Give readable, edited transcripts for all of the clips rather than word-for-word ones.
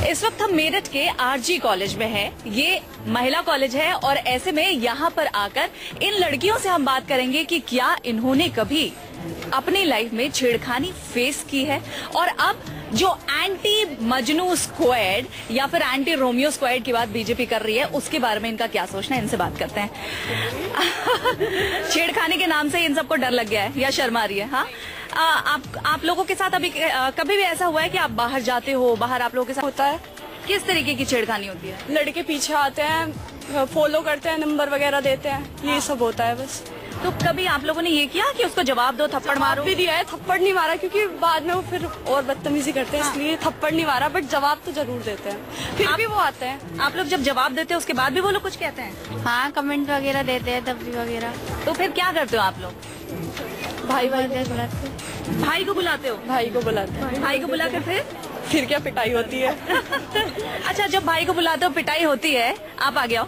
इस वक्त हम मेरठ के आरजी कॉलेज में हैं। ये महिला कॉलेज है और ऐसे में यहाँ पर आकर इन लड़कियों से हम बात करेंगे कि क्या इन्होंने कभी अपनी लाइफ में छेड़खानी फेस की है और अब जो एंटी मजनू स्क्वाड या फिर एंटी रोमियो स्क्वाड की बात बीजेपी कर रही है उसके बारे में इनका क्या सोचना है, इनसे बात करते हैं। छेड़खानी के नाम से इन सबको डर लग गया है या शर्म आ रही है? हाँ, आप लोगों के साथ अभी कभी भी ऐसा हुआ है कि आप बाहर जाते हो, बाहर आप लोगों के साथ होता है? किस तरीके की छेड़खानी होती है? लड़के पीछे आते हैं, फॉलो करते हैं, नंबर वगैरह देते हैं, ये सब होता है बस। तो कभी आप लोगों ने ये किया कि उसको जवाब दो, थप्पड़ मारो? भी दिया है, थप्पड़ नहीं मारा क्योंकि बाद में वो फिर और बदतमीजी करते हैं, इसलिए थप्पड़ नहीं मारा, बट जवाब तो जरूर देते हैं। फिर भी वो आते हैं। आप लोग जब जवाब देते हैं उसके बाद भी वो लोग कुछ कहते हैं? हाँ, कमेंट वगैरह देते हैं, तब वगैरह। तो फिर क्या करते हो आप लोग? भाई बुलाते भाई को बुलाते हो? भाई को बुलाते हैं। भाई को बुलाकर फिर क्या पिटाई होती है। अच्छा, जब भाई को बुलाते हो पिटाई होती है, आप आ गया हो,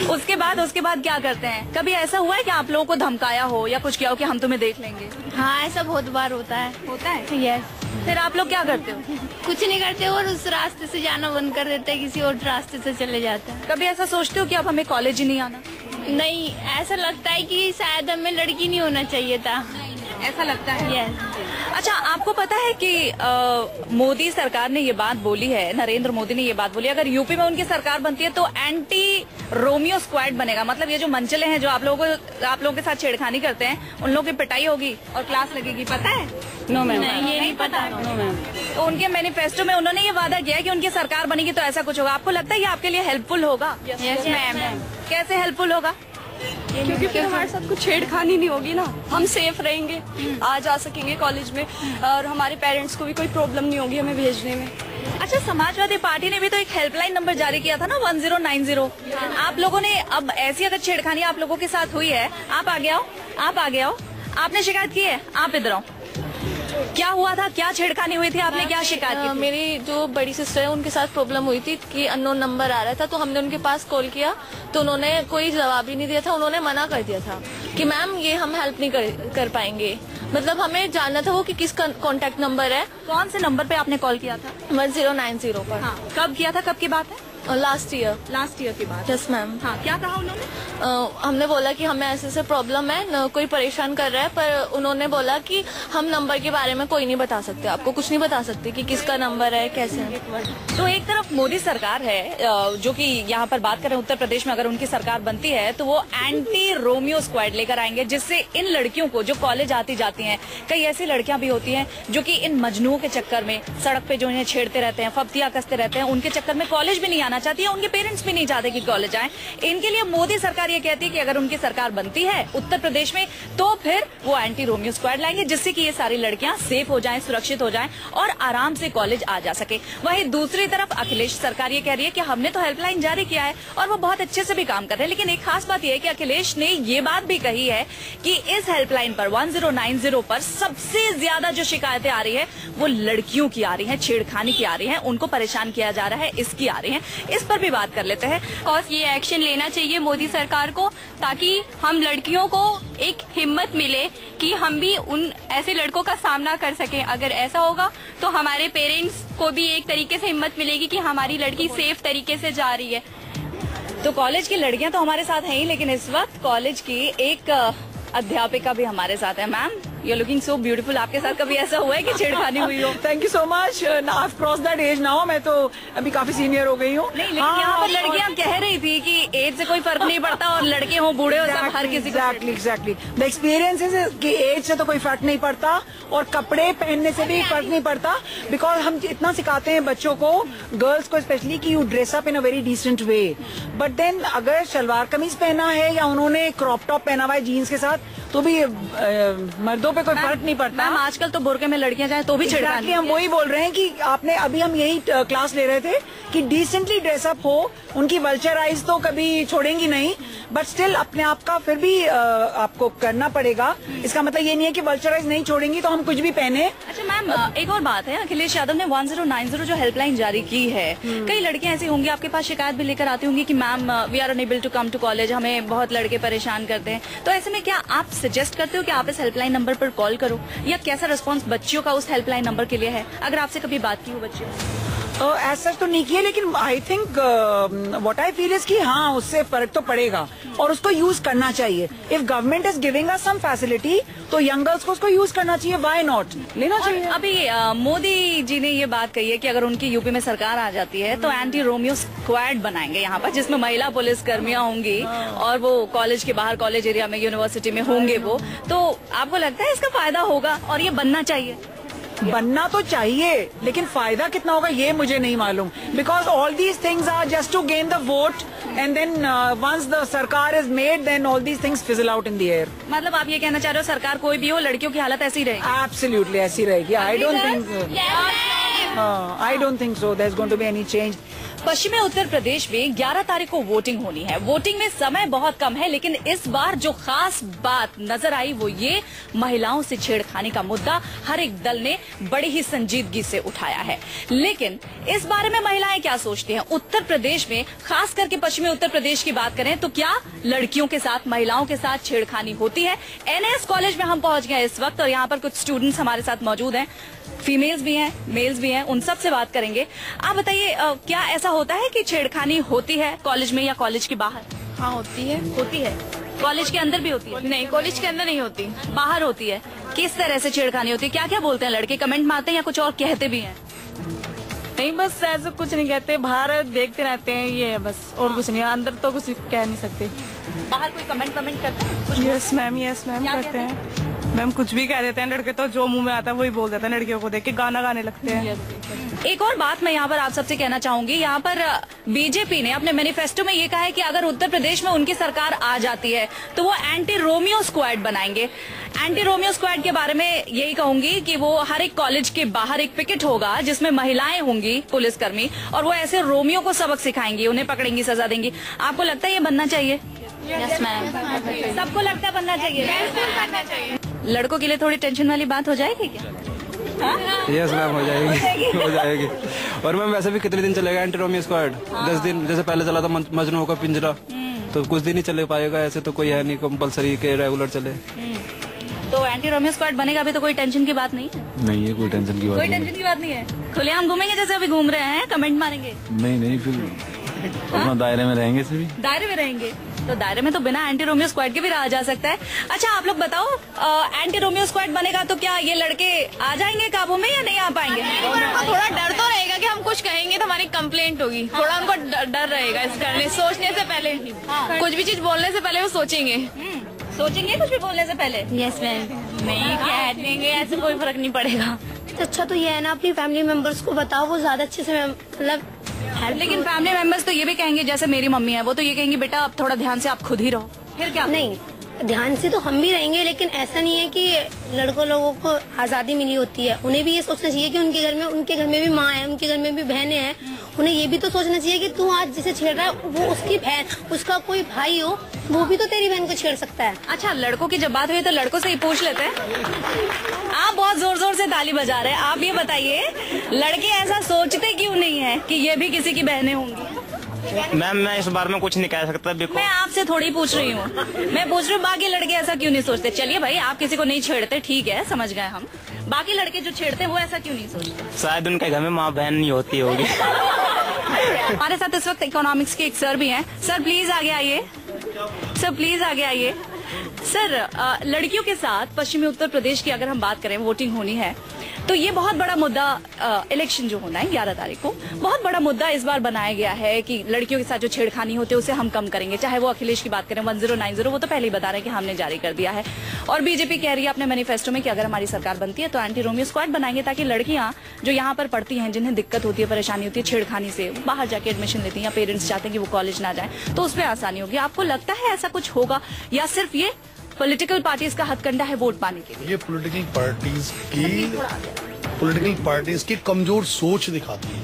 उसके बाद क्या करते हैं? कभी ऐसा हुआ है कि आप लोगों को धमकाया हो या कुछ किया हो कि हम तुम्हें देख लेंगे? हाँ, ऐसा बहुत बार होता है। यस। फिर आप लोग क्या करते हो? कुछ नहीं करते और उस रास्ते से जाना बंद कर देते हैं, किसी और रास्ते से चले जाते हैं। कभी ऐसा सोचते हो कि अब हमें कॉलेज ही नहीं आना? नहीं, ऐसा लगता है कि शायद हमें लड़की नहीं होना चाहिए था, ऐसा लगता है। यस। अच्छा, आपको पता है कि मोदी सरकार ने ये बात बोली है, नरेंद्र मोदी ने ये बात बोली, अगर यूपी में उनकी सरकार बनती है तो एंटी रोमियो स्क्वाड बनेगा। मतलब ये जो मंचले हैं जो आप लोगों के साथ छेड़खानी करते हैं, उन लोगों की पिटाई होगी और क्लास लगेगी, पता है? नो मैम, ये नहीं पता। No ma'am. तो उनके मैनिफेस्टो में उन्होंने ये वादा किया है कि उनकी सरकार बनेगी तो ऐसा कुछ होगा। आपको लगता है ये आपके लिए हेल्पफुल होगा? Yes ma'am. कैसे हेल्पफुल होगा? क्योंकि फिर हमारे साथ कुछ छेड़खानी नहीं होगी ना, हम सेफ रहेंगे, आ जा सकेंगे कॉलेज में और हमारे पेरेंट्स को भी कोई प्रॉब्लम नहीं होगी हमें भेजने में। अच्छा, समाजवादी पार्टी ने भी तो एक हेल्पलाइन नंबर जारी किया था ना, 1090। आप लोगों ने अब ऐसी अगर छेड़खानी आप लोगों के साथ हुई है, आप आगे आओ, आपने शिकायत की है? आप इधर आओ। क्या हुआ था, क्या छेड़खानी हुई थी, आपने क्या शिकायत की थी? मेरी जो बड़ी सिस्टर है उनके साथ प्रॉब्लम हुई थी कि अननोन नंबर आ रहा था, तो हमने उनके पास कॉल किया तो उन्होंने कोई जवाब ही नहीं दिया था। उन्होंने मना कर दिया था कि मैम ये हम हेल्प नहीं कर पाएंगे। मतलब हमें जानना था वो कि किस कॉन्टेक्ट नंबर है। कौन से नंबर पे आपने कॉल किया था? 1090 पर। हाँ, कब किया था, कब की बात है? लास्ट ईयर की बात। Yes ma'am. हाँ, क्या कहा उन्होंने? हमने बोला कि हमें ऐसे प्रॉब्लम है, न कोई परेशान कर रहा है, पर उन्होंने बोला कि हम नंबर के बारे में कोई नहीं बता सकते, आपको कुछ नहीं बता सकते कि किसका नंबर है, कैसे है। तो एक तरफ मोदी सरकार है जो कि यहाँ पर बात करें उत्तर प्रदेश में अगर उनकी सरकार बनती है तो वो एंटी रोमियो स्क्वाड लेकर आएंगे, जिससे इन लड़कियों को जो कॉलेज आती जाती हैं, कई ऐसी लड़कियां भी होती हैं जो कि इन मजनुओं के चक्कर में सड़क पे जो इन्हें छेड़ते रहते हैं, फब्तियां कसते रहते हैं, उनके चक्कर में कॉलेज भी नहीं आना चाहती है, उनके पेरेंट्स भी नहीं चाहते कि कॉलेज आए। इनके लिए मोदी सरकार ये कहती है कि अगर उनकी सरकार बनती है उत्तर प्रदेश में तो फिर वो एंटी रोमियो स्क्वाड लाएंगे, जिससे कि ये सारी लड़कियां सेफ हो जाएं, सुरक्षित हो जाएं और आराम से कॉलेज आ जा सके। वहीं दूसरी तरफ अखिलेश सरकार ये कह रही है कि हमने तो हेल्पलाइन जारी किया है और वो बहुत अच्छे से भी काम कर रहे हैं, लेकिन एक खास बात यह है कि अखिलेश ने ये बात भी कही है कि इस हेल्पलाइन पर 1090 पर सबसे ज्यादा जो शिकायतें आ रही है वो लड़कियों की आ रही है, छेड़खानी की आ रही है, उनको परेशान किया जा रहा है, इसकी आ रही है। इस पर भी बात कर लेते हैं। और ये एक्शन लेना चाहिए मोदी सरकार को, ताकि हम लड़कियों को एक हिम्मत मिले कि हम भी उन ऐसे लड़कों का सामना कर सकें। अगर ऐसा होगा तो हमारे पेरेंट्स को भी एक तरीके से हिम्मत मिलेगी कि हमारी लड़की सेफ तरीके से जा रही है। तो कॉलेज की लड़कियां तो हमारे साथ हैं ही, लेकिन इस वक्त कॉलेज की एक अध्यापिका भी हमारे साथ है। Ma'am, you are looking so beautiful. आपके साथ कभी ऐसा हुआ है कि छेड़खानी हुई हो? Thank you so much. I cross that age now, मैं तो अभी काफी सीनियर हो गई हूँ। नहीं, लेकिन यहाँ पर लड़कियाँ कह रही थी कि एज से कोई फर्क नहीं पड़ता और लड़के हो बूढ़े हो सब हर किसी को। एग्जैक्टली द एक्सपीरियंस इज कि एज से तो कोई फर्क नहीं पड़ता और कपड़े पहनने से भी फर्क नहीं पड़ता, बिकॉज हम इतना सिखाते हैं बच्चों को, गर्ल्स को स्पेशली, कि you dress up in a very decent way. But then अगर शलवार कमीज पहना है या उन्होंने क्रॉप टॉप पहना हुआ है जीन्स के साथ, तो भी मर्दों पे कोई फर्क नहीं पड़ता। मैम, आजकल तो बुर्के में लड़कियां जाए तो भी छेड़खानी। हम वही बोल रहे हैं कि आपने अभी हम यही क्लास ले रहे थे कि डिसेंटली ड्रेसअप हो, उनकी वल्चर आइज तो कभी छोड़ेंगी नहीं, बट स्टिल अपने आप का फिर भी आपको करना पड़ेगा। इसका मतलब ये नहीं है कि वल्चराइज नहीं छोड़ेंगी तो हम कुछ भी पहने। अच्छा मैम, एक और बात है, अखिलेश यादव ने 1090 जो हेल्पलाइन जारी की है, कई लड़कियां ऐसी होंगी आपके पास शिकायत भी लेकर आती होंगी कि ma'am we are unable to come to college, हमें बहुत लड़के परेशान करते हैं। तो ऐसे में क्या आप सजेस्ट करते हो कि आप इस हेल्पलाइन नंबर पर कॉल करो, या कैसा रिस्पांस बच्चियों का उस हेल्पलाइन नंबर के लिए है, अगर आपसे कभी बात की हो बच्चियों? ऐसा तो नहीं किया, लेकिन I think what I feel is कि हाँ उससे फर्क तो पड़ेगा और उसको यूज करना चाहिए। If government is giving us some facility तो यंग गर्ल्स को उसको यूज करना चाहिए, व्हाई नॉट, लेना चाहिए। अभी मोदी जी ने ये बात कही है कि अगर उनकी यूपी में सरकार आ जाती है तो एंटी रोमियो स्क्वाड बनाएंगे यहाँ पर, जिसमें महिला पुलिस कर्मियां होंगी और वो कॉलेज के बाहर, कॉलेज एरिया में, यूनिवर्सिटी में होंगे वो। तो आपको लगता है इसका फायदा होगा और ये बनना चाहिए? बनना तो चाहिए, लेकिन फायदा कितना होगा ये मुझे नहीं मालूम, because all these things are just to gain the vote and then once the सरकार is made then all these things fizzle out in the air. मतलब आप ये कहना चाह रहे हो सरकार कोई भी हो, लड़कियों की हालत ऐसी रहेगी? एब्सोल्युटली ऐसी रहेगी। I don't think so there is going to be any change. पश्चिमी उत्तर प्रदेश में 11 तारीख को वोटिंग होनी है। वोटिंग में समय बहुत कम है, लेकिन इस बार जो खास बात नजर आई वो ये, महिलाओं से छेड़खानी का मुद्दा हर एक दल ने बड़ी ही संजीदगी से उठाया है। लेकिन इस बारे में महिलाएं क्या सोचती हैं? उत्तर प्रदेश में, खास करके पश्चिमी उत्तर प्रदेश की बात करें तो क्या लड़कियों के साथ, महिलाओं के साथ छेड़खानी होती है? एनएस कॉलेज में हम पहुंच गए इस वक्त और यहाँ पर कुछ स्टूडेंट्स हमारे साथ मौजूद हैं, फीमेल्स भी हैं, मेल्स भी हैं, उन सब से बात करेंगे। आप बताइए, क्या ऐसा होता है कि छेड़खानी होती है कॉलेज में या कॉलेज के बाहर? हाँ होती है। होती है। कॉलेज के अंदर भी होती है? नहीं, कॉलेज के अंदर नहीं होती, बाहर होती है। किस तरह से छेड़खानी होती है? क्या क्या बोलते हैं लड़के? कमेंट मारते हैं या कुछ और कहते भी हैं? नहीं, बस ऐसा कुछ नहीं कहते, बाहर देखते रहते हैं, ये है बस, और कुछ नहीं, अंदर तो कुछ कह नहीं सकते। बाहर कोई कमेंट करते हैं? यस मैम करते हैं मैम, कुछ भी कह देते हैं लड़के, तो जो मुंह में आता है वही बोल देते हैं, लड़कियों को देख के गाना गाने लगते हैं। एक और बात मैं यहाँ पर आप सबसे कहना चाहूंगी, यहाँ पर बीजेपी ने अपने मैनिफेस्टो में ये कहा है कि अगर उत्तर प्रदेश में उनकी सरकार आ जाती है तो वो एंटी रोमियो स्क्वाड बनाएंगे। एंटी रोमियो स्क्वाड के बारे में यही कहूंगी कि वो हर एक कॉलेज के बाहर एक पिकेट होगा जिसमें महिलाएं होंगी, पुलिसकर्मी, और वो ऐसे रोमियो को सबक सिखाएंगी, उन्हें पकड़ेंगी, सजा देंगी। आपको लगता है ये बनना चाहिए? यस मैम, सबको लगता है बनना चाहिए? लड़कों के लिए थोड़ी टेंशन वाली बात हो जाएगी क्या? यस मैम, हो जाएगी। और मैम वैसे भी कितने दिन चलेगा एंटी रोमियो स्क्वाड? 10 दिन, जैसे पहले चला था मजनू का पिंजरा, तो कुछ दिन ही चले पाएगा। ऐसे तो कोई है नहीं कंपलसरी के रेगुलर चले। तो एंटी रोमियो स्क्वाड बनेगा भी तो कोई टेंशन की बात नहीं है? नहीं है, कोई टेंशन की बात कोई टेंशन की बात नहीं है। खुलेआम घूमेंगे जैसे अभी घूम रहे हैं, कमेंट मारेंगे? नहीं, फिर अपना दायरे में रहेंगे। दायरे में रहेंगे तो दायरे में तो बिना एंटी रोमियो स्क्वाड के भी रहा जा सकता है। अच्छा आप लोग बताओ, एंटी रोमियो स्क्वाड बनेगा तो क्या ये लड़के आ जाएंगे काबू में या नहीं आ पाएंगे? थोड़ा डर तो रहेगा कि हम कुछ कहेंगे तो हमारी कंप्लेंट होगी, थोड़ा उनको डर रहेगा इस करने, सोचने से पहले, कुछ भी चीज बोलने से पहले वो सोचेंगे कुछ भी बोलने से पहले। यस मैम, नहीं कह देंगे, ऐसे कोई फर्क नहीं पड़ेगा। अच्छा तो ये है ना, अपनी फैमिली मेंबर्स को बताओ, वो ज्यादा अच्छे से मतलब। लेकिन फैमिली मेंबर्स तो ये भी कहेंगे, जैसे मेरी मम्मी है वो तो ये कहेंगी बेटा अब थोड़ा ध्यान से आप खुद ही रहो, फिर क्या? नहीं, ध्यान से तो हम भी रहेंगे, लेकिन ऐसा नहीं है कि लड़कों लोगों को आजादी मिली होती है। उन्हें भी ये सोचना चाहिए कि उनके घर में भी माँ है, उनके घर में भी बहनें हैं। उन्हें ये भी तो सोचना चाहिए कि तू आज जिसे छेड़ रहा है वो उसकी बहन, उसका कोई भाई हो, वो भी तो तेरी बहन को छेड़ सकता है। अच्छा, लड़कों की जब बात हुई तो लड़कों से ही पूछ लेते हैं। आप बहुत जोर जोर से ताली बजा रहे हैं, आप ये बताइए लड़के ऐसा सोचते क्यों नहीं है कि ये भी किसी की बहनें होंगी? मैम मैं इस बारे में कुछ नहीं कह सकता। मैं आपसे थोड़ी पूछ रही हूँ, मैं पूछ रही हूँ बाकी लड़के ऐसा क्यों नहीं सोचते? चलिए भाई, आप किसी को नहीं छेड़ते, ठीक है, समझ गए हम। बाकी लड़के जो छेड़ते हैं वो ऐसा क्यों नहीं सोचते? शायद उनके घर में माँ बहन नहीं होती होगी। हमारे साथ इस वक्त इकोनॉमिक्स के एक सर भी हैं। सर प्लीज आगे आइए, सर प्लीज आगे आइए। सर, लड़कियों के साथ पश्चिमी उत्तर प्रदेश की अगर हम बात करें, वोटिंग होनी है तो ये बहुत बड़ा मुद्दा, इलेक्शन जो होना है 11 तारीख को, बहुत बड़ा मुद्दा इस बार बनाया गया है कि लड़कियों के साथ जो छेड़खानी होती है उसे हम कम करेंगे। चाहे वो अखिलेश की बात करें 1090, वो तो पहले ही बता रहे हैं कि हमने जारी कर दिया है। और बीजेपी कह रही है अपने मैनिफेस्टो में कि अगर हमारी सरकार बनती है तो एंटी रोमियो स्क्वाड बनाएंगे, ताकि लड़कियां जो यहाँ पर पढ़ती हैं, जिन्हें दिक्कत होती है, परेशानी होती है छेड़खानी से, बाहर जाके एडमिशन लेती हैं या पेरेंट्स चाहते हैं कि वो कॉलेज ना जाए, तो उस पर आसानी होगी। आपको लगता है ऐसा कुछ होगा या सिर्फ ये पॉलिटिकल पार्टीज का हथकंडा है वोट पाने के लिए? ये पॉलिटिकल पार्टीज की कमजोर सोच दिखाती है,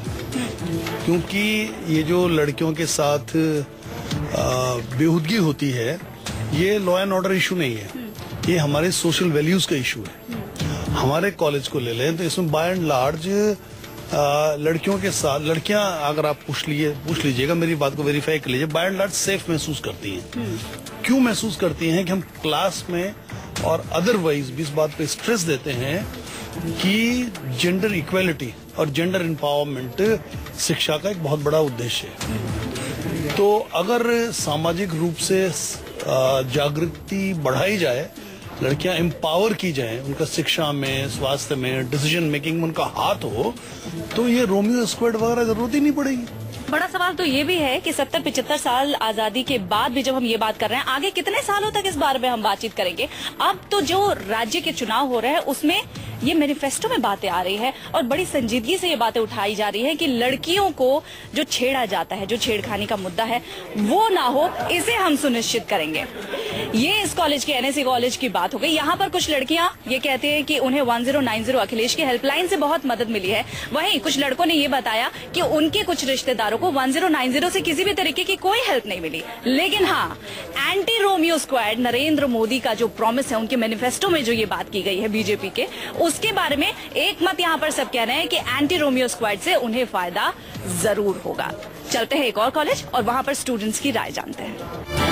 क्योंकि ये जो लड़कियों के साथ बेहूदगी होती है, ये लॉ एंड ऑर्डर इशू नहीं है, ये हमारे सोशल वैल्यूज का इशू है। हमारे कॉलेज को ले लें तो इसमें बाय एंड लार्ज लड़कियों के साथ, लड़कियां अगर आप पूछ लीजिएगा, मेरी बात को वेरीफाई कर लीजिए, बाय एंड लार्ज सेफ महसूस करती हैं। क्यों महसूस करती हैं? कि हम क्लास में और अदरवाइज भी इस बात पे स्ट्रेस देते हैं कि जेंडर इक्वेलिटी और जेंडर एम्पावरमेंट शिक्षा का एक बहुत बड़ा उद्देश्य है। तो अगर सामाजिक रूप से जागृति बढ़ाई जाए, लड़कियां एम्पावर की जाएं, उनका शिक्षा में, स्वास्थ्य में, डिसीजन मेकिंग में उनका हाथ हो, तो ये रोमियो स्क्वाड वगैरह जरूरत ही नहीं पड़ेगी। बड़ा सवाल तो ये भी है कि 70-75 साल आजादी के बाद भी जब हम ये बात कर रहे हैं, आगे कितने सालों तक इस बारे में हम बातचीत करेंगे? अब तो जो राज्य के चुनाव हो रहे हैं उसमें ये मैनिफेस्टो में बातें आ रही है और बड़ी संजीदगी से ये बातें उठाई जा रही है कि लड़कियों को जो छेड़ा जाता है, जो छेड़खानी का मुद्दा है वो ना हो, इसे हम सुनिश्चित करेंगे। ये इस कॉलेज के, एनएससी कॉलेज की बात हो गई। यहाँ पर कुछ लड़कियां ये कहती हैं कि उन्हें 1090 अखिलेश की हेल्पलाइन से बहुत मदद मिली है। वहीं कुछ लड़कों ने ये बताया कि उनके कुछ रिश्तेदारों को 1090 से किसी भी तरीके की कोई हेल्प नहीं मिली। लेकिन हाँ, anti Romeo squad, Narendra Modi का जो प्रॉमिस है, उनके मैनिफेस्टो में जो ये बात की गई है बीजेपी के, उसके बारे में एक मत यहाँ पर सब कह रहे हैं कि एंटी रोमियो स्क्वाड से उन्हें फायदा जरूर होगा। चलते हैं एक और कॉलेज और वहां पर स्टूडेंट्स की राय जानते हैं।